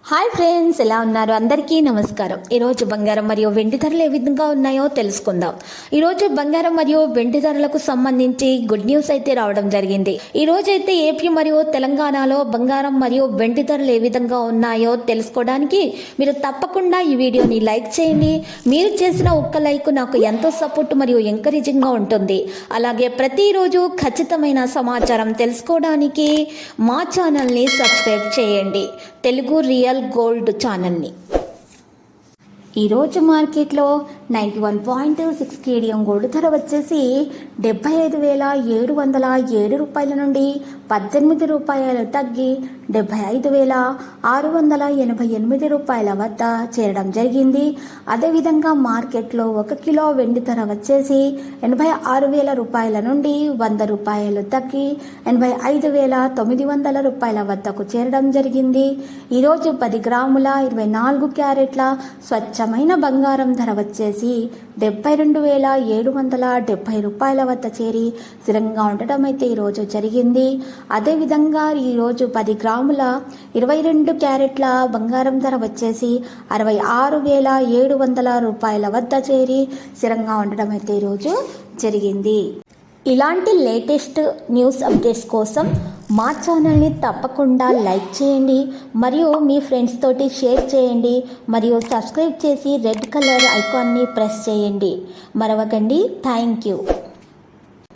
Hi friends, ఎలా ఉన్నారు? అందరికీ నమస్కారం. ఈరోజు బంగారం మరియు వెండి ధరలు ఏ విధంగా ఉన్నాయో తెలుసుకుందాం. ఈరోజు బంగారం మరియు వెండి ధరలకు సంబంధించి గుడ్ న్యూస్ అయితే రావడం జరిగింది. ఈ రోజు అయితే ఏపీ మరియు తెలంగాణలో బంగారం మరియు వెండి ధరలు ఏ విధంగా ఉన్నాయో తెలుసుకోవడానికి మీరు తప్పకుండా ఈ వీడియోని లైక్ చేయండి. మీరు చేసిన ఒక్క లైక్ నాకు ఎంతో సపోర్ట్ మరియు ఎంకరేజింగ్గా ఉంటుంది. అలాగే ప్రతిరోజు ఖచ్చితమైన సమాచారం తెలుసుకోవడానికి మా ఛానల్ని సబ్స్క్రైబ్ చేయండి, తెలుగు రియల్ గోల్డ్ ఛానల్ని. ఈరోజు మార్కెట్లో 91.6 కేడియం గోల్డ్ ధర వచ్చేసి 75,707 రూపాయల నుండి 18 రూపాయలు తగ్గి 75,688 రూపాయల వద్ద చేరడం జరిగింది. అదేవిధంగా మార్కెట్లో 1 కిలో వెండి ధర వచ్చేసి 86,000 రూపాయల నుండి 100 రూపాయలు తగ్గి 85,900 రూపాయల వద్దకు చేరడం జరిగింది. ఈరోజు 10 గ్రాముల 24 క్యారెట్ల స్వచ్ఛమైన బంగారం ధర వచ్చేసి 72,770 రూపాయల వద్ద చేరి స్థిరంగా ఉండటం అయితే ఈరోజు జరిగింది. అదేవిధంగా ఈరోజు 10 గ్రాముల 22 క్యారెట్ల బంగారం ధర వచ్చేసి 66,700 రూపాయల వద్ద చేరి స్థిరంగా ఉండటం అయితే ఈరోజు జరిగింది. ఇలాంటి లేటెస్ట్ న్యూస్ అప్డేట్స్ కోసం మా ఛానల్ని తప్పకుండా లైక్ చేయండి మరియు మీ ఫ్రెండ్స్ తోటి షేర్ చేయండి మరియు సబ్స్క్రైబ్ చేసి రెడ్ కలర్ ఐకాన్ని ప్రెస్ చేయండి. మరవకండి. Thank you.